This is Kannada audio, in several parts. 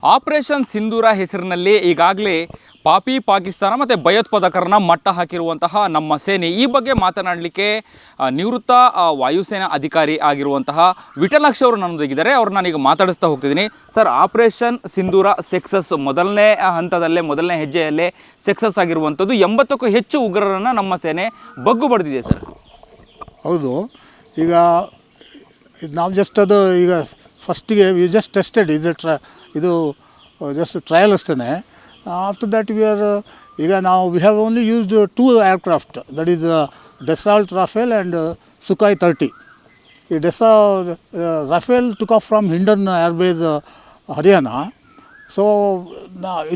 ಆಪರೇಷನ್ ಸಿಂಧೂರ ಹೆಸರಿನಲ್ಲಿ ಈಗಾಗಲೇ ಪಾಕಿಸ್ತಾನ ಮತ್ತು ಭಯೋತ್ಪಾದಕರನ್ನ ಮಟ್ಟ ಹಾಕಿರುವಂತಹ ನಮ್ಮ ಸೇನೆ ಈ ಬಗ್ಗೆ ಮಾತನಾಡಲಿಕ್ಕೆ ನಿವೃತ್ತ ವಾಯುಸೇನಾ ಅಧಿಕಾರಿ ಆಗಿರುವಂತಹ ವಿಠಲಾಕ್ಷ ಅವರು ನನ್ನೊಂದಿಗಿದ್ದಾರೆ. ಅವ್ರು ನಾನೀಗ ಮಾತಾಡಿಸ್ತಾ ಹೋಗ್ತಿದ್ದೀನಿ. ಸರ್, ಆಪರೇಷನ್ ಸಿಂಧೂರ ಸಕ್ಸಸ್ ಮೊದಲನೇ ಹಂತದಲ್ಲೇ ಮೊದಲನೇ ಹೆಜ್ಜೆಯಲ್ಲೇ ಸಕ್ಸಸ್ ಆಗಿರುವಂಥದ್ದು 80ಕ್ಕೂ ಹೆಚ್ಚು ಉಗ್ರರನ್ನು ನಮ್ಮ ಸೇನೆ ಬಗ್ಗು ಬಡಿದಿದೆ ಸರ್. ಹೌದು. ಈಗ ನಾವು ಜಸ್ಟ್ ಅದು ಈಗ ಫಸ್ಟಿಗೆ ವಿ ಜಸ್ಟ್ ಟೆಸ್ಟೆಡ್ ಇದು ಜಸ್ಟ್ ಟ್ರಯಲ್ ಅಷ್ಟೇ. ಆಫ್ಟರ್ ದ್ಯಾಟ್ ಈಗ ನಾವು we have only used 2 aircraft, that is Dassault Rafale and Sukhoi 30. ಈ Rafale took off from Hindan airbase Haryana. So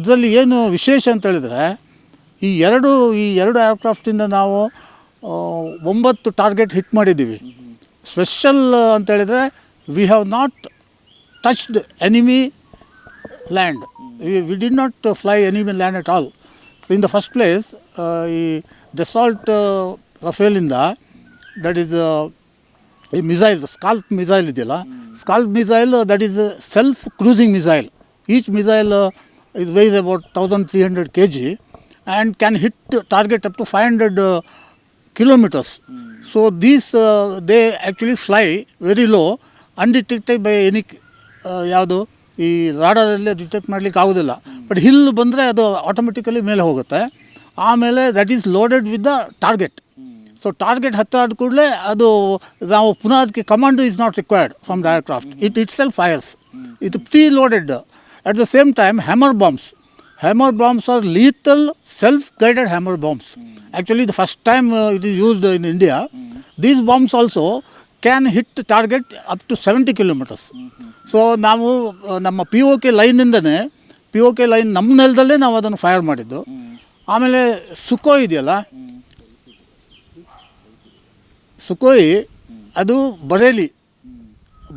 ಇದರಲ್ಲಿ ಏನು ವಿಶೇಷ ಅಂತೇಳಿದರೆ ಈ ಎರಡು ಏರ್ಕ್ರಾಫ್ಟಿಂದ ನಾವು 9 ಟಾರ್ಗೆಟ್ ಹಿಟ್ ಮಾಡಿದ್ದೀವಿ. ಸ್ಪೆಷಲ್ ಅಂತೇಳಿದರೆ we have not touched enemy land. We did not fly enemy land at all. So in the first place, ಈ ಡೆಸಾಲ್ಟ್ ರಫೇಲಿಂದ ದಟ್ ಈಸ್ ಈ ಮಿಸೈಲ್ ಸ್ಕಾಲ್ಪ್ ಮಿಸೈಲ್ ಇದೆಯಲ್ಲ, scalp missile that is self cruising missile. Each missile is weighs about 1300 kg and can hit target up to 500 kilometers. So these they actually fly very low, undetected by any ಯಾವುದು ಈ ರಾಡಾರಲ್ಲಿ ಡಿಟೆಕ್ಟ್ ಮಾಡಲಿಕ್ಕೆ ಆಗೋದಿಲ್ಲ. ಬಟ್ ಹಿಲ್ ಬಂದರೆ ಅದು ಆಟೋಮೆಟಿಕಲಿ ಮೇಲೆ ಹೋಗುತ್ತೆ. ಆಮೇಲೆ that is loaded with the target. So target ಹತ್ತಾದ ಕೂಡಲೇ ಅದು ನಾವು ಪುನಃ ಅದಕ್ಕೆ command is not required from the aircraft. Itself fires. ಇದು pre loaded. At the same time hammer bombs are lethal self guided hammer bombs. Actually the first time it is used in India. These bombs also can hit target up to 70 kilometers. So ನಾವು ನಮ್ಮ POK ಲೈನಿಂದನೇ POK ಲೈನ್ ನಮ್ಮ ನೆಲದಲ್ಲೇ ನಾವು ಅದನ್ನು ಫೈರ್ ಮಾಡಿದ್ದು. ಆಮೇಲೆ ಸುಖೋಯ್ ಇದೆಯಲ್ಲ, ಸುಖೋಯ್ ಅದು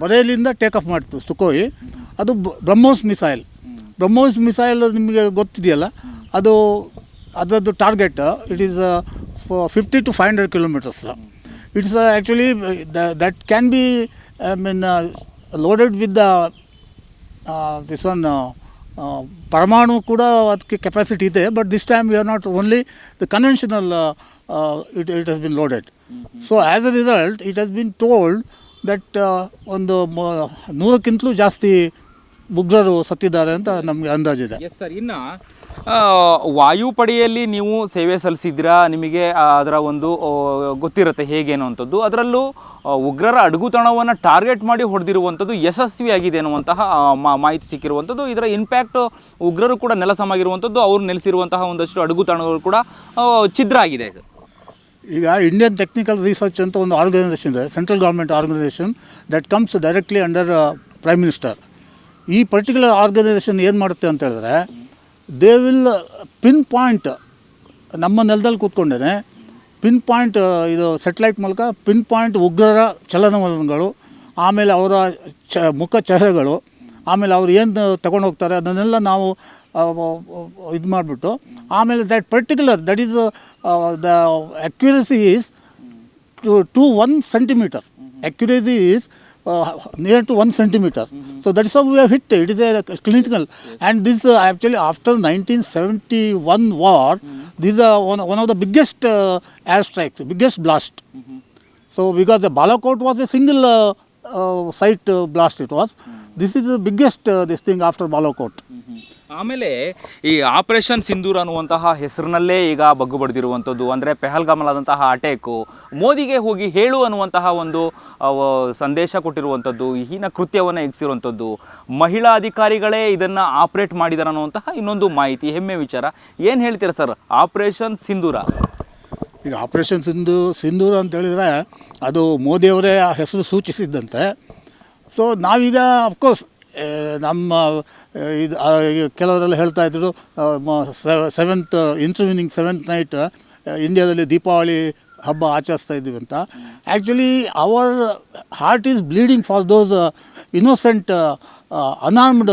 ಬರೇಲಿಯಿಂದ ಟೇಕ್ ಆಫ್ ಮಾಡ್ತು ಸುಖೋಯ್. ಅದು ಬ್ರಹ್ಮೋಸ್ ಮಿಸೈಲ್ ನಿಮಗೆ ಗೊತ್ತಿದೆಯಲ್ಲ, ಅದರದ್ದು target it is 50 to 500 kilometers. It's actually that can be loaded with the this one ಪರಮಾಣು ಕೂಡ ಅದಕ್ಕೆ ಕೆಪಾಸಿಟಿ ಇದೆ. But this time we are not only the conventional it has been loaded. So as a result it has been told that ಒಂದು 100ಕ್ಕಿಂತಲೂ ಜಾಸ್ತಿ ಉಗ್ರರು ಸತ್ತಿದ್ದಾರೆ ಅಂತ ನಮಗೆ ಅಂದಾಜಿದೆ. Yes sir. ಇನ್ನು ವಾಯುಪಡೆಯಲ್ಲಿ ನೀವು ಸೇವೆ ಸಲ್ಲಿಸಿದ್ದೀರಾ, ನಿಮಗೆ ಅದರ ಒಂದು ಗೊತ್ತಿರುತ್ತೆ ಹೇಗೇನು ಅಂಥದ್ದು. ಅದರಲ್ಲೂ ಉಗ್ರರ ಅಡಗುತಾಣವನ್ನು ಟಾರ್ಗೆಟ್ ಮಾಡಿ ಹೊಡೆದಿರುವಂಥದ್ದು ಯಶಸ್ವಿಯಾಗಿದೆ ಅನ್ನುವಂತಹ ಮಾಹಿತಿ ಸಿಕ್ಕಿರುವಂಥದ್ದು. ಇದರ ಇಂಪ್ಯಾಕ್ಟ್ ಉಗ್ರರು ಕೂಡ ನೆಲಸಮಾಗಿರುವಂಥದ್ದು, ಅವರು ನೆಲೆಸಿರುವಂತಹ ಒಂದಷ್ಟು ಅಡಗುತಾಣಗಳು ಕೂಡ ಛಿದ್ರ ಆಗಿದೆ. ಈಗ ಇಂಡಿಯನ್ ಟೆಕ್ನಿಕಲ್ ರಿಸರ್ಚ್ ಅಂತ ಒಂದು ಆರ್ಗನೈಸೇಷನ್ ಇದೆ, central government organisation that comes directly under prime minister. ಈ ಪರ್ಟಿಕ್ಯುಲರ್ ಆರ್ಗನೈಸೇಷನ್ ಏನು ಮಾಡುತ್ತೆ ಅಂತ ಹೇಳಿದ್ರೆ, ದೇ ವಿಲ್ ಪಿನ್ ಪಾಯಿಂಟ್ ನಮ್ಮ ನೆಲದಲ್ಲಿ ಕೂತ್ಕೊಂಡೇ ಇದು ಸೆಟಲೈಟ್ ಮೂಲಕ ಪಿನ್ ಪಾಯಿಂಟ್ ಉಗ್ರರ ಚಲನವಲನಗಳು, ಆಮೇಲೆ ಅವರ ಮುಖ ಚಹರೆಗಳು, ಆಮೇಲೆ ಅವ್ರು ಏನು ತಗೊಂಡು ಹೋಗ್ತಾರೆ ಅದನ್ನೆಲ್ಲ ನಾವು ಇದು ಮಾಡಿಬಿಟ್ಟು, ಆಮೇಲೆ that is the accuracy is to 1 centimeter. Accuracy is near to 1 centimeter. So that is how we have hit. It is a clinical. And this actually after 1971 war, this is one of the biggest airstrikes, biggest blast. So because the Balakot was a single site blast it was. This is the biggest this thing after Balakot. ಆಮೇಲೆ ಈ ಆಪರೇಷನ್ ಸಿಂಧೂರ್ ಅನ್ನುವಂತಹ ಹೆಸರಿನಲ್ಲೇ ಈಗ ಬಗ್ಗು ಬಡಿದಿರುವಂಥದ್ದು, ಅಂದರೆ ಪೆಹಲ್ಗಾಮಲಾದಂತಹ ಅಟ್ಯಾಕು, ಮೋದಿಗೆ ಹೋಗಿ ಹೇಳು ಅನ್ನುವಂತಹ ಒಂದು ಸಂದೇಶ ಕೊಟ್ಟಿರುವಂಥದ್ದು, ಹೀನ ಕೃತ್ಯವನ್ನು ಎಗ್ಸಿರುವಂಥದ್ದು, ಮಹಿಳಾ ಅಧಿಕಾರಿಗಳೇ ಇದನ್ನು ಆಪ್ರೇಟ್ ಮಾಡಿದಾರೆ ಅನ್ನುವಂತಹ ಇನ್ನೊಂದು ಮಾಹಿತಿ, ಹೆಮ್ಮೆ ವಿಚಾರ. ಏನು ಹೇಳ್ತೀರಾ ಸರ್ ಆಪರೇಷನ್ ಸಿಂಧೂರ? ಈಗ ಆಪರೇಷನ್ ಸಿಂಧೂರ ಅಂತ ಹೇಳಿದರೆ ಅದು ಮೋದಿಯವರೇ ಆ ಹೆಸರು ಸೂಚಿಸಿದ್ದಂತೆ. ಸೊ ನಾವೀಗ ಅಫ್ಕೋರ್ಸ್ ನಮ್ಮ ಇದು ಕೆಲವರೆಲ್ಲ ಹೇಳ್ತಾ ಇದ್ರು 7th ನೈಟ್ ಇಂಡಿಯಾದಲ್ಲಿ ದೀಪಾವಳಿ ಹಬ್ಬ ಆಚರಿಸ್ತಾ ಇದ್ದೀವಿ ಅಂತ. Actually our heart is bleeding for those innocent unarmed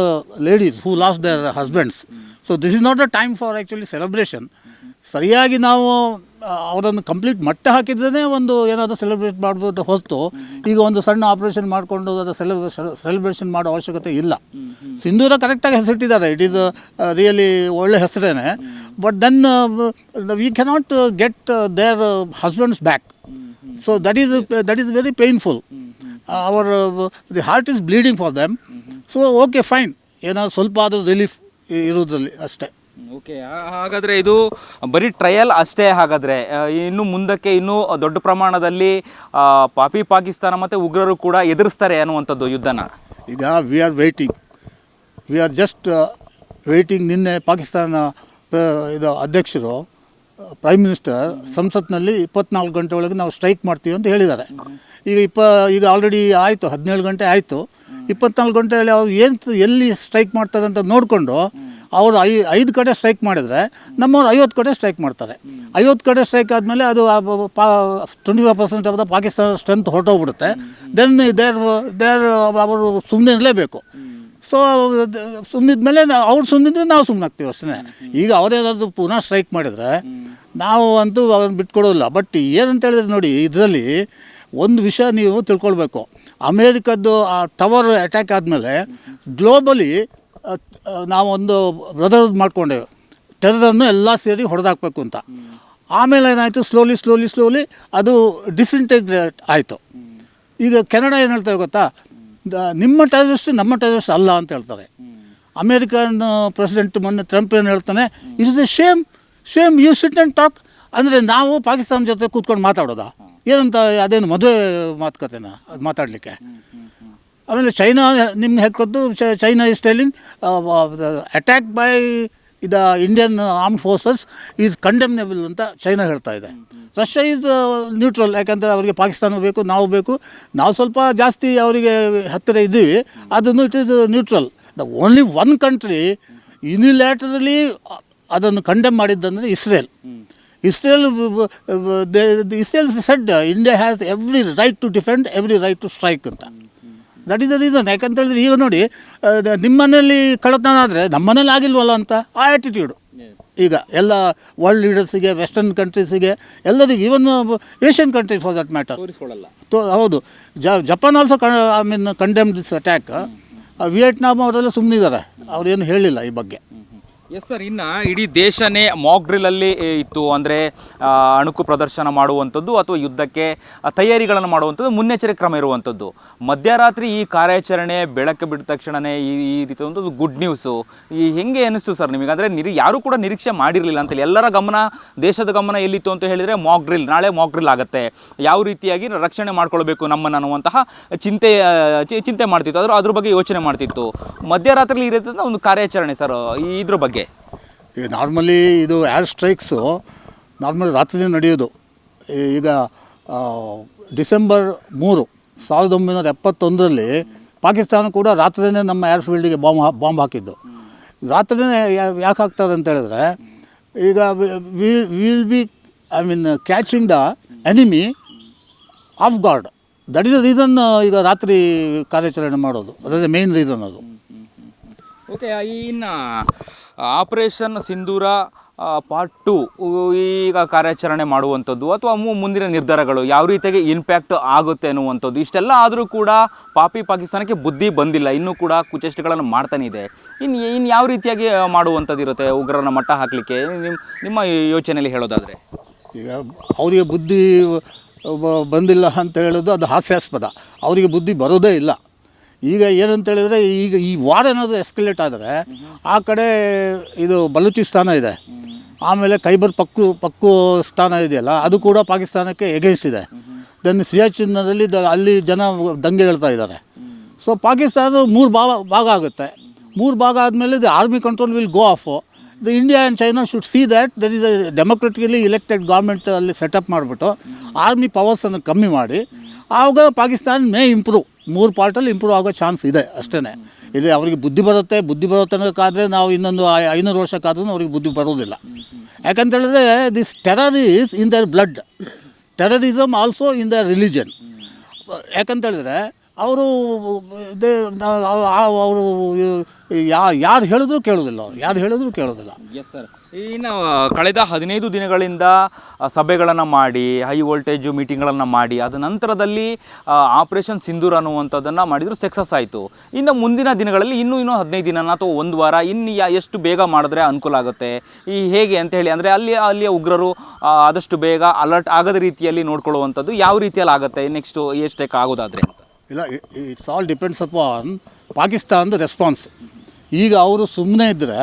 ladies who lost their husbands. So this is not a time for actually celebration. ಸರಿಯಾಗಿ ನಾವು ಅವರನ್ನು ಕಂಪ್ಲೀಟ್ ಮಟ್ಟ ಹಾಕಿದ್ರೇ ಒಂದು ಏನಾದರೂ ಸೆಲೆಬ್ರೇಟ್ ಮಾಡ್ಬೋದು ಹೊರತು ಈಗ ಒಂದು ಸಣ್ಣ ಆಪ್ರೇಷನ್ ಮಾಡಿಕೊಂಡು ಅದು ಸೆಲೆಬ್ರೇಷನ್ ಮಾಡೋ ಅವಶ್ಯಕತೆ ಇಲ್ಲ. ಸಿಂಧೂರ ಕರೆಕ್ಟಾಗಿ ಹೆಸರಿಟ್ಟಿದ್ದಾರೆ, ಇಟ್ ಈಸ್ ರಿಯಲಿ ಒಳ್ಳೆ ಹೆಸರೇನೆ. But then we cannot get their husbands back. So that is very painful. Our the heart is bleeding for them. So okay fine, ಏನಾದ್ರು ಸ್ವಲ್ಪ ಆದರೂ ರಿಲೀಫ್ ಇರೋದ್ರಲ್ಲಿ ಅಷ್ಟೇ. ಓಕೆ, ಹಾಗಾದರೆ ಇದು ಬರೀ ಟ್ರಯಲ್ ಅಷ್ಟೇ. ಹಾಗಾದರೆ ಇನ್ನು ಮುಂದಕ್ಕೆ ಇನ್ನೂ ದೊಡ್ಡ ಪ್ರಮಾಣದಲ್ಲಿ ಪಾಕಿಸ್ತಾನ ಮತ್ತು ಉಗ್ರರು ಕೂಡ ಎದುರಿಸ್ತಾರೆ ಅನ್ನುವಂಥದ್ದು ಯುದ್ಧನ. ಈಗ ವಿ ಆರ್ ಜಸ್ಟ್ ವೇಟಿಂಗ್. ನಿನ್ನೆ ಪಾಕಿಸ್ತಾನ ಇದು ಅಧ್ಯಕ್ಷರು ಪ್ರೈಮ್ ಮಿನಿಸ್ಟರ್ ಸಂಸತ್ನಲ್ಲಿ 24 ಗಂಟೆ ಒಳಗೆ ನಾವು ಸ್ಟ್ರೈಕ್ ಮಾಡ್ತೀವಿ ಅಂತ ಹೇಳಿದ್ದಾರೆ. ಈಗ ಆಲ್ರೆಡಿ ಆಯಿತು, 17 ಗಂಟೆ ಆಯಿತು. 24 ಗಂಟೆಯಲ್ಲಿ ಅವ್ರು ಎಲ್ಲಿ ಸ್ಟ್ರೈಕ್ ಮಾಡ್ತಾರೆ ಅಂತ ನೋಡಿಕೊಂಡು ಅವರು 5 ಕಡೆ ಸ್ಟ್ರೈಕ್ ಮಾಡಿದರೆ ನಮ್ಮವ್ರು 50 ಕಡೆ ಸ್ಟ್ರೈಕ್ ಮಾಡ್ತಾರೆ. 50 ಕಡೆ ಸ್ಟ್ರೈಕ್ ಆದಮೇಲೆ ಅದು 25% ಆಫ್ ದ ಪಾಕಿಸ್ತಾನ ಸ್ಟ್ರೆಂತ್ ಹೊರಟೋಗ್ಬಿಡುತ್ತೆ. ದೆನ್ ದೇರ್ ಅವರು ಸುಮ್ಮನೆ ಇರಲೇಬೇಕು. ಸೊ ಸುಮ್ಮನಿದ ಮೇಲೆ ಅವ್ರು ಸುಮ್ಮನಿದ್ರೆ ನಾವು ಸುಮ್ಮನಾಗ್ತೀವಿ ಅಷ್ಟೇ. ಈಗ ಅವರೇನಾದರೂ ಪುನಃ ಸ್ಟ್ರೈಕ್ ಮಾಡಿದರೆ ನಾವು ಅಂತೂ ಅವ್ರನ್ನ ಬಿಟ್ಕೊಡೋಲ್ಲ. ಬಟ್ ಏನಂತ ಹೇಳಿದ್ರೆ ನೋಡಿ, ಇದರಲ್ಲಿ ಒಂದು ವಿಷಯ ನೀವು ತಿಳ್ಕೊಳ್ಬೇಕು. ಅಮೇರಿಕದ್ದು ಆ ಟವರ್ ಅಟ್ಯಾಕ್ ಆದಮೇಲೆ ಗ್ಲೋಬಲಿ ನಾವೊಂದು ಬ್ರದರ್ಹುಡ್ ಮಾಡ್ಕೊಂಡೇವೆ, ಟೆರರನ್ನು ಎಲ್ಲ ಸೇರಿ ಹೊಡೆದಾಕಬೇಕು ಅಂತ. ಆಮೇಲೆ ಏನಾಯಿತು, ಸ್ಲೋಲಿ ಅದು ಡಿಸ್ಇಂಟೆಗ್ರೇಟ್ ಆಯಿತು. ಈಗ ಕೆನಡಾ ಏನು ಹೇಳ್ತಾರೆ ಗೊತ್ತಾ, ನಿಮ್ಮ ಟೆರರಿಸ್ಟ್ ನಮ್ಮ ಟೆರರಿಸ್ಟ್ ಅಲ್ಲ ಅಂತ ಹೇಳ್ತಾರೆ. ಅಮೇರಿಕನ್ ಪ್ರೆಸಿಡೆಂಟ್ ಮೊನ್ನೆ ಟ್ರಂಪ್ ಏನು ಹೇಳ್ತಾನೆ, it is the same you sit and talk. ಅಂದರೆ ನಾವು ಪಾಕಿಸ್ತಾನ ಜೊತೆ ಕೂತ್ಕೊಂಡು ಮಾತಾಡೋದಾ ಏನಂತ? ಅದೇನು ಮದುವೆ ಮಾತುಕತೆನ ಅದು ಮಾತಾಡಲಿಕ್ಕೆ? ಆಮೇಲೆ ಚೈನಾ ನಿಮ್ಗೆ ಹೆಕ್ಕೋದು, China is telling attack by the Indian armed forces is condemnable ಅಂತ ಚೈನಾ ಹೇಳ್ತಾ ಇದೆ. ರಷ್ಯಾ ಈಸ್ ನ್ಯೂಟ್ರಲ್, ಯಾಕಂದರೆ ಅವರಿಗೆ ಪಾಕಿಸ್ತಾನ ಬೇಕು, ನಾವು ಬೇಕು, ನಾವು ಸ್ವಲ್ಪ ಜಾಸ್ತಿ ಅವರಿಗೆ ಹತ್ತಿರ ಇದ್ದೀವಿ, ಅದನ್ನು it is neutral. The only one country unilaterally ಅದನ್ನು ಕಂಡೆಮ್ ಮಾಡಿದ್ದಂದರೆ Israel said India has every right to defend, every right to strike ಅಂತ. That is the reason. ಯಾಕಂತ ಹೇಳಿದ್ರೆ ಈಗ ನೋಡಿ, ನಿಮ್ಮ ಮನೇಲಿ ಕಳ್ಳತನ ಆದರೆ ನಮ್ಮ ಮನೇಲಿ ಆಗಿಲ್ವಲ್ಲ ಅಂತ ಆ ಆ್ಯಟಿಟ್ಯೂಡು ಈಗ ಎಲ್ಲ ವರ್ಲ್ಡ್ ಲೀಡರ್ಸಿಗೆ, ವೆಸ್ಟರ್ನ್ ಕಂಟ್ರೀಸಿಗೆ, ಎಲ್ಲರಿಗೂ, even Asian countries for that matter. ಹೌದು, Japan also condemn this attack. Vietnam ಅವರೆಲ್ಲ ಸುಮ್ಮನಿದ್ದಾರೆ, ಅವ್ರೇನು ಹೇಳಿಲ್ಲ ಈ ಬಗ್ಗೆ. ಎಸ್ ಸರ್, ಇನ್ನು ಇಡೀ ದೇಶನೇ ಮಾಕ್ ಡ್ರಿಲ್ಲಲ್ಲಿ ಇತ್ತು. ಅಂದರೆ ಅಣುಕು ಪ್ರದರ್ಶನ ಮಾಡುವಂಥದ್ದು ಅಥವಾ ಯುದ್ಧಕ್ಕೆ ತಯಾರಿಗಳನ್ನು ಮಾಡುವಂಥದ್ದು, ಮುನ್ನೆಚ್ಚರಿಕೆ ಕ್ರಮ ಇರುವಂಥದ್ದು. ಮಧ್ಯರಾತ್ರಿ ಈ ಕಾರ್ಯಾಚರಣೆ ಬೆಳಕು ಬಿಟ್ಟ ತಕ್ಷಣವೇ ಈ ರೀತಿ ಒಂದು ಗುಡ್ ನ್ಯೂಸು ಹೆಂಗೆ ಅನ್ನಿಸ್ತು ಸರ್ ನಿಮಗೆ? ಅಂದರೆ ಯಾರೂ ಕೂಡ ನಿರೀಕ್ಷೆ ಮಾಡಿರಲಿಲ್ಲ ಅಂತೇಳಿ. ಎಲ್ಲರ ಗಮನ, ದೇಶದ ಗಮನ ಎಲ್ಲಿತ್ತು ಅಂತ ಹೇಳಿದರೆ ಮಾಕ್ ಡ್ರಿಲ್, ನಾಳೆ ಮಾಕ್ ಡ್ರಿಲ್ ಆಗುತ್ತೆ, ಯಾವ ರೀತಿಯಾಗಿ ರಕ್ಷಣೆ ಮಾಡ್ಕೊಳ್ಬೇಕು ನಮ್ಮನ್ನು ಅನ್ನುವಂತಹ ಚಿಂತೆ ಮಾಡ್ತಿತ್ತು. ಅದ್ರ ಬಗ್ಗೆ ಯೋಚನೆ ಮಾಡ್ತಿತ್ತು. ಮಧ್ಯರಾತ್ರಿ ಈ ರೀತಿಯ ಒಂದು ಕಾರ್ಯಾಚರಣೆ ಸರ್, ಇದ್ರ ಬಗ್ಗೆ. ಈಗ ನಾರ್ಮಲಿ ಇದು ಏರ್ ಸ್ಟ್ರೈಕ್ಸು ನಾರ್ಮಲಿ ರಾತ್ರಿ ನಡೆಯೋದು. ಈಗ ಡಿಸೆಂಬರ್ 3, 1971ರಲ್ಲಿ ಪಾಕಿಸ್ತಾನ ಕೂಡ ರಾತ್ರಿಯೇ ನಮ್ಮ ಏರ್ಫೀಲ್ಡಿಗೆ ಬಾಂಬ್ ಹಾಕಿದ್ದು. ರಾತ್ರಿಯೇ ಯಾಕೆ ಹಾಕ್ತಾರೆ ಅಂತ ಹೇಳಿದ್ರೆ, ಈಗ will be catching the enemy off guard. That is the reason ಈಗ ರಾತ್ರಿ ಕಾರ್ಯಾಚರಣೆ ಮಾಡೋದು, ಅದೇ ಮೇನ್ ರೀಸನ್ ಅದು. ಓಕೆ, ಇನ್ನು ಆಪರೇಷನ್ ಸಿಂಧೂರ ಪಾರ್ಟ್ 2 ಈಗ ಕಾರ್ಯಾಚರಣೆ ಮಾಡುವಂಥದ್ದು ಅಥವಾ ಮುಂದಿನ ನಿರ್ಧಾರಗಳು ಯಾವ ರೀತಿಯಾಗಿ ಇಂಪ್ಯಾಕ್ಟ್ ಆಗುತ್ತೆ ಅನ್ನುವಂಥದ್ದು, ಇಷ್ಟೆಲ್ಲ ಆದರೂ ಕೂಡ ಪಾಕಿಸ್ತಾನಕ್ಕೆ ಬುದ್ಧಿ ಬಂದಿಲ್ಲ, ಇನ್ನೂ ಕೂಡ ಕುಚೇಷ್ಟೆಗಳನ್ನು ಮಾಡ್ತಾನೆ ಇದೆ. ಇನ್ನು ಯಾವ ರೀತಿಯಾಗಿ ಮಾಡುವಂಥದ್ದು ಇರುತ್ತೆ ಉಗ್ರರನ್ನ ಮಟ್ಟ ಹಾಕಲಿಕ್ಕೆ ನಿಮ್ಮ ಯೋಚನೆಯಲ್ಲಿ ಹೇಳೋದಾದರೆ? ಈಗ ಅವರಿಗೆ ಬುದ್ಧಿ ಬಂದಿಲ್ಲ ಅಂತ ಹೇಳೋದು ಅದು ಹಾಸ್ಯಾಸ್ಪದ. ಅವರಿಗೆ ಬುದ್ಧಿ ಬರೋದೇ ಇಲ್ಲ. ಈಗ ಏನಂತ ಹೇಳಿದರೆ, ಈಗ ಈ ವಾರ್ ಏನಾದರೂ ಎಸ್ಕಲೇಟ್ ಆದರೆ ಆ ಕಡೆ ಇದು ಬಲೂಚಿಸ್ತಾನ ಇದೆ, ಆಮೇಲೆ ಖೈಬರ್ ಪಕ್ತೂನ್ಖ್ವಾ ಇದೆಯಲ್ಲ, ಅದು ಕೂಡ ಪಾಕಿಸ್ತಾನಕ್ಕೆ ಎಗೇನ್ಸ್ಟ್ ಇದೆ. ದೆನ್ ಸಿಯಾಚಿನ್ನಲ್ಲಿ ಅಲ್ಲಿ ಜನ ದಂಗೆ ಹೇಳ್ತಾ ಇದ್ದಾರೆ. ಸೊ ಪಾಕಿಸ್ತಾನ 3 ಭಾಗ ಆಗುತ್ತೆ. 3 ಭಾಗ ಆದಮೇಲೆ the army control will go off. The India and China should see that there is a democratically elected government ಅಲ್ಲಿ ಸೆಟಪ್ ಮಾಡಿಬಿಟ್ಟು ಆರ್ಮಿ ಪವರ್ಸನ್ನು ಕಮ್ಮಿ ಮಾಡಿ, ಆವಾಗ ಪಾಕಿಸ್ತಾನ ಮೇ ಇಂಪ್ರೂವ್. 3 ಪಾರ್ಟಲ್ಲಿ ಇಂಪ್ರೂವ್ ಆಗೋ ಚಾನ್ಸ್ ಇದೆ ಅಷ್ಟೇ. ಇಲ್ಲಿ ಅವರಿಗೆ ಬುದ್ಧಿ ಬರೋತನಕ್ಕಾದರೆ ನಾವು ಇನ್ನೊಂದು 500 ವರ್ಷಕ್ಕಾದ್ರೂ ಅವ್ರಿಗೆ ಬುದ್ಧಿ ಬರೋದಿಲ್ಲ. ಯಾಕಂತ ಹೇಳಿದ್ರೆ this terror is in their blood, terrorism also in their religion. ಯಾಕಂತ ಹೇಳಿದ್ರೆ ಅವರು ಅವರು ಯಾರು ಹೇಳಿದ್ರು ಕೇಳೋದಿಲ್ಲ, ಅವ್ರು ಯಾರು ಹೇಳಿದ್ರು ಕೇಳೋದಿಲ್ಲ. Yes sir. ಇನ್ನು ಕಳೆದ 15 ದಿನಗಳಿಂದ ಸಭೆಗಳನ್ನು ಮಾಡಿ, ಹೈ ವೋಲ್ಟೇಜ್ ಮೀಟಿಂಗ್ಗಳನ್ನು ಮಾಡಿ, ಅದ ನಂತರದಲ್ಲಿ ಆಪರೇಷನ್ ಸಿಂಧೂರ್ ಅನ್ನುವಂಥದ್ದನ್ನು ಮಾಡಿದ್ರು, ಸಕ್ಸಸ್ ಆಯಿತು. ಇನ್ನು ಮುಂದಿನ ದಿನಗಳಲ್ಲಿ ಇನ್ನೂ 15 ದಿನ ಅಥವಾ ಒಂದು ವಾರ ಇನ್ನು ಎಷ್ಟು ಬೇಗ ಮಾಡಿದ್ರೆ ಅನುಕೂಲ ಆಗುತ್ತೆ, ಹೇಗೆ ಅಂತ ಹೇಳಿ, ಅಂದರೆ ಅಲ್ಲಿಯ ಉಗ್ರರು ಆದಷ್ಟು ಬೇಗ ಅಲರ್ಟ್ ಆಗದ ರೀತಿಯಲ್ಲಿ ನೋಡ್ಕೊಳ್ಳುವಂಥದ್ದು ಯಾವ ರೀತಿಯಲ್ಲಿ ಆಗುತ್ತೆ ನೆಕ್ಸ್ಟು ಎಷ್ಟಕ್ಕೆ ಆಗೋದಾದರೆ? ಇಲ್ಲ, ಇಟ್ಸ್ ಆಲ್ ಡಿಪೆಂಡ್ಸ್ ಅಪಾನ್ ಪಾಕಿಸ್ತಾನದ ರೆಸ್ಪಾನ್ಸ್. ಈಗ ಅವರು ಸುಮ್ಮನೆ ಇದ್ದರೆ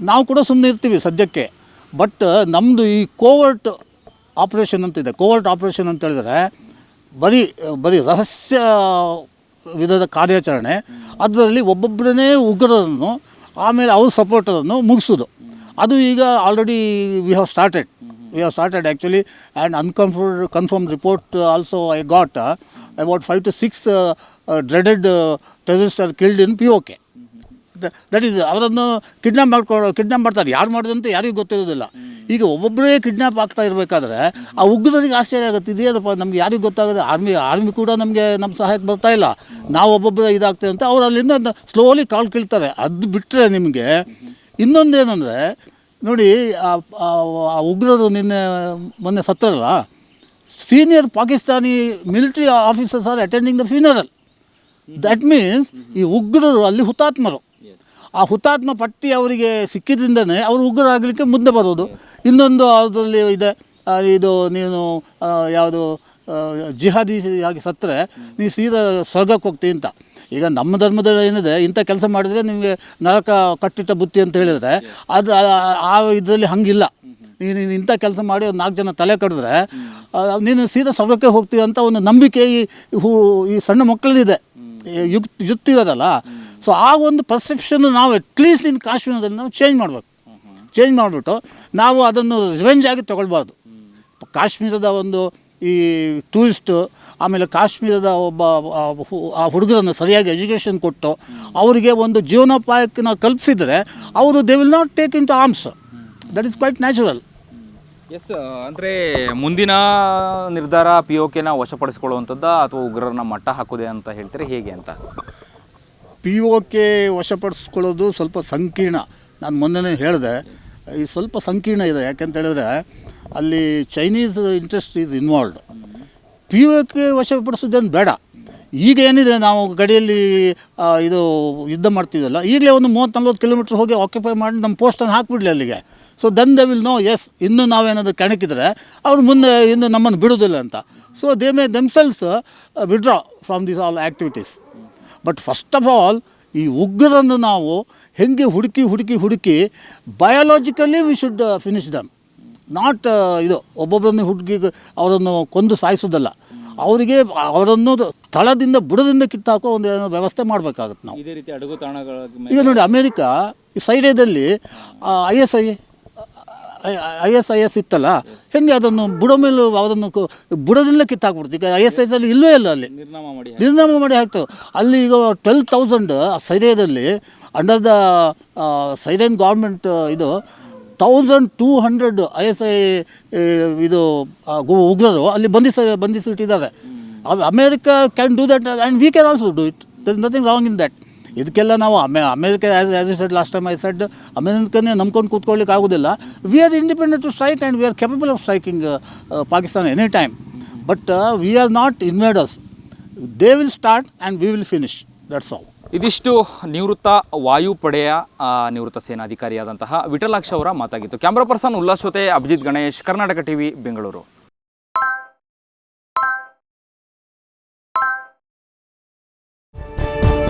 ನಾವು ಕೂಡ ಸುಮ್ಮನೆ ಇರ್ತೀವಿ ಸದ್ಯಕ್ಕೆ. ಬಟ್ ನಮ್ಮದು ಈ ಕೋವರ್ಟ್ ಆಪ್ರೇಷನ್ ಅಂತಿದೆ. ಕೋವರ್ಟ್ ಆಪ್ರೇಷನ್ ಅಂತ ಹೇಳಿದ್ರೆ ಬರೀ ರಹಸ್ಯ ವಿಧದ ಕಾರ್ಯಾಚರಣೆ. ಅದರಲ್ಲಿ ಒಬ್ಬೊಬ್ಬರನ್ನೇ ಉಗ್ರರನ್ನು ಆಮೇಲೆ ಅವ್ರ ಸಪೋರ್ಟರನ್ನು ಮುಗಿಸೋದು. ಅದು ಈಗ already we have started actually. And confirm report also I got about 5 to 6 dreaded terrorists are killed in POK. That is ಅವರನ್ನು ಕಿಡ್ನಾಪ್ ಮಾಡ್ತಾರೆ. ಯಾರು ಮಾಡೋದಂತ ಯಾರಿಗೂ ಗೊತ್ತಿರೋದಿಲ್ಲ. ಈಗ ಒಬ್ಬೊಬ್ಬರೇ ಕಿಡ್ನಾಪ್ ಆಗ್ತಾ ಇರಬೇಕಾದ್ರೆ ಆ ಉಗ್ರರಿಗೆ ಆಶ್ಚರ್ಯ ಆಗುತ್ತೆ, ಇದೇನಪ್ಪ ನಮ್ಗೆ ಯಾರಿಗೂ ಗೊತ್ತಾಗದೆ. ಆರ್ಮಿ ಕೂಡ ನಮಗೆ ನಮ್ಮ ಸಹಾಯಕ್ಕೆ ಬರ್ತಾ ಇಲ್ಲ, ನಾವು ಒಬ್ಬೊಬ್ಬರೇ ಇದಾಗ್ತೇವೆ ಅಂತ ಅವ್ರು ಅಲ್ಲಿಂದ ಸ್ಲೋಲಿ ಕಾಲ್ ಕೀಳ್ತಾರೆ. ಅದು ಬಿಟ್ಟರೆ ನಿಮಗೆ ಇನ್ನೊಂದೇನೆಂದರೆ ನೋಡಿ, ಆ ಉಗ್ರರು ಮೊನ್ನೆ ಸತ್ತರಲ್ಲ, senior Pakistani military officers are attending the funeral. That means ಈ ಉಗ್ರರು ಅಲ್ಲಿ ಹುತಾತ್ಮರು. ಆ ಹುತಾತ್ಮ ಪಟ್ಟಿ ಅವರಿಗೆ ಸಿಕ್ಕಿದ್ರಿಂದನೇ ಅವರು ಉಗ್ರರಾಗಲಿಕ್ಕೆ ಮುಂದೆ ಬರೋದು. ಇನ್ನೊಂದು ಅದರಲ್ಲಿ ಇದೆ, ಇದು ನೀನು ಯಾವುದು ಜಿಹಾದಿ ಆಗಿ ಸತ್ತರೆ ನೀನು ಸೀದಾ ಸ್ವರ್ಗಕ್ಕೆ ಹೋಗ್ತೀವಿ ಅಂತ. ಈಗ ನಮ್ಮ ಧರ್ಮದಲ್ಲಿ ಏನಿದೆ, ಇಂಥ ಕೆಲಸ ಮಾಡಿದರೆ ನಿಮಗೆ ನರಕ ಕಟ್ಟಿಟ್ಟ ಬುತ್ತಿ ಅಂತ ಹೇಳಿದರೆ, ಅದು ಆ ಇದರಲ್ಲಿ ಹಂಗಿಲ್ಲ. ನೀನು ಇಂಥ ಕೆಲಸ ಮಾಡಿ ಒಂದು 4 ಜನ ತಲೆ ಕಡಿದ್ರೆ ನೀನು ಸೀದಾ ಸ್ವರ್ಗಕ್ಕೆ ಹೋಗ್ತೀವಿ ಅಂತ ಒಂದು ನಂಬಿಕೆ ಈ ಸಣ್ಣ ಮಕ್ಕಳದಿದೆ, ಯುಕ್ತಿರೋದಲ್ಲ. ಸೊ ಆ ಒಂದು ಪರ್ಸೆಪ್ಷನ್ನು ನಾವು ಅಟ್ಲೀಸ್ಟ್ ಇನ್ ಕಾಶ್ಮೀರದಲ್ಲಿ ನಾವು ಚೇಂಜ್ ಮಾಡಿಬಿಟ್ಟು ನಾವು ಅದನ್ನು ರಿವೆಂಜ್ ಆಗಿ ತೊಗೊಳ್ಬಾರ್ದು. ಕಾಶ್ಮೀರದ ಒಂದು ಈ ಟೂರಿಸ್ಟು, ಆಮೇಲೆ ಕಾಶ್ಮೀರದ ಒಬ್ಬ ಆ ಹುಡುಗರನ್ನು ಸರಿಯಾಗಿ ಎಜುಕೇಷನ್ ಕೊಟ್ಟು ಅವರಿಗೆ ಒಂದು ಜೀವನೋಪಾಯಕ್ಕೆ ನಾವು ಕಲ್ಪಿಸಿದರೆ ಅವರು they will not take in to arms. That is quite natural. Yes, ಅಂದರೆ ಮುಂದಿನ ನಿರ್ಧಾರ POKನ ವಶಪಡಿಸ್ಕೊಳ್ಳುವಂಥದ್ದು ಅಥವಾ ಉಗ್ರರನ್ನ ಮಟ್ಟ ಹಾಕೋದೆ ಅಂತ ಹೇಳ್ತಾರೆ, ಹೇಗೆ ಅಂತ? POK ವಶಪಡಿಸ್ಕೊಳ್ಳೋದು ಸ್ವಲ್ಪ ಸಂಕೀರ್ಣ. ನಾನು ಮೊನ್ನೆ ಹೇಳಿದೆ, ಈ ಸ್ವಲ್ಪ ಸಂಕೀರ್ಣ ಇದೆ. ಯಾಕೆಂತ ಹೇಳಿದ್ರೆ ಅಲ್ಲಿ Chinese interest is involved. POK ವಶಪಡಿಸೋದೇನು ಬೇಡ. ಈಗ ಏನಿದೆ, ನಾವು ಗಡಿಯಲ್ಲಿ ಇದು ಯುದ್ಧ ಮಾಡ್ತೀವಲ್ಲ, ಈಗಲೇ ಒಂದು 30-40 ಕಿಲೋಮೀಟ್ರ್ ಹೋಗಿ ಆಕ್ಯುಪೈ ಮಾಡಿ ನಮ್ಮ ಪೋಸ್ಟನ್ನು ಹಾಕಿಬಿಡಲಿ ಅಲ್ಲಿಗೆ. So then they will know, yes ಇನ್ನೂ ನಾವೇನಾದರೂ ಕೆಣಕಿದ್ರೆ ಅವ್ರು ಮುಂದೆ ಇನ್ನು ನಮ್ಮನ್ನು ಬಿಡೋದಿಲ್ಲ ಅಂತ. So they may themselves withdraw from these all activities. But first of all ಈ ಉಗ್ರರನ್ನು ನಾವು ಹೆಂಗೆ ಹುಡುಕಿ biologically we should finish them. Not ಇದು ಒಬ್ಬೊಬ್ಬರನ್ನು ಅವರನ್ನು ಕೊಂದು ಸಾಯಿಸೋದಲ್ಲ, ಅವರಿಗೆ ಅವರನ್ನು ತಳದಿಂದ ಬುಡದಿಂದ ಕಿತ್ತಾಕೋ ಒಂದು ಏನೋ ವ್ಯವಸ್ಥೆ ಮಾಡಬೇಕಾಗುತ್ತೆ ನಾವು. ಇದೇ ರೀತಿ ಅಡಗು ತಾಣಗಳ ಈಗ ನೋಡಿ, ಅಮೇರಿಕಾ ಈ ಸೈಡ್ಯದಲ್ಲಿ ISIS ಇತ್ತಲ್ಲ, ಹೆಂಗೆ ಅದನ್ನು ಅದನ್ನು ಬುಡದಿಂದ ಕಿತ್ತಾಕ್ಬಿಡ್ತು. ಈಗ ISIS ಅಲ್ಲಿ ಇಲ್ಲವೇ ಇಲ್ಲ, ಅಲ್ಲಿ ನಿರ್ನಾಮ ಮಾಡಿ ಹಾಕ್ತವೆ. ಅಲ್ಲಿ ಈಗ 12,000 ಸೈರಿಯಾದಲ್ಲಿ ಅಂಡರ್ ದ ಸೈರಿಯನ್ ಗೌರ್ಮೆಂಟ್ ಇದು 1200 ISI ಇದು ಉಗ್ರರು ಅಲ್ಲಿ ಬಂಧಿಸಿಟ್ಟಿದ್ದಾರೆ. America can do that and we can also do it. There is nothing wrong in that. ಇದಕ್ಕೆಲ್ಲ ನಾವು America as I said last time ಅಮೇರಿಕನ್ನೇ ನಂಬ್ಕೊಂಡು ಕೂತ್ಕೊಳ್ಳಿಕ್ಕೆ ಆಗೋದಿಲ್ಲ. We are independent to strike and we are capable of striking Pakistan any time. But we are not invaders. They will start and we will finish. That's all. ಇದಿಷ್ಟು ನಿವೃತ್ತ ವಾಯುಪಡೆಯ ನಿವೃತ್ತ ಸೇನಾಧಿಕಾರಿಯಾದಂತಹ ವಿಠಲಾಕ್ಷ ಅವರ ಮಾತಾಗಿತ್ತು. ಕ್ಯಾಮ್ರಾ ಪರ್ಸನ್ ಉಲ್ಲಾಸ್ ಜೊತೆ ಅಭಿಜಿತ್ ಗಣೇಶ್, ಕರ್ನಾಟಕ TV, ಬೆಂಗಳೂರು.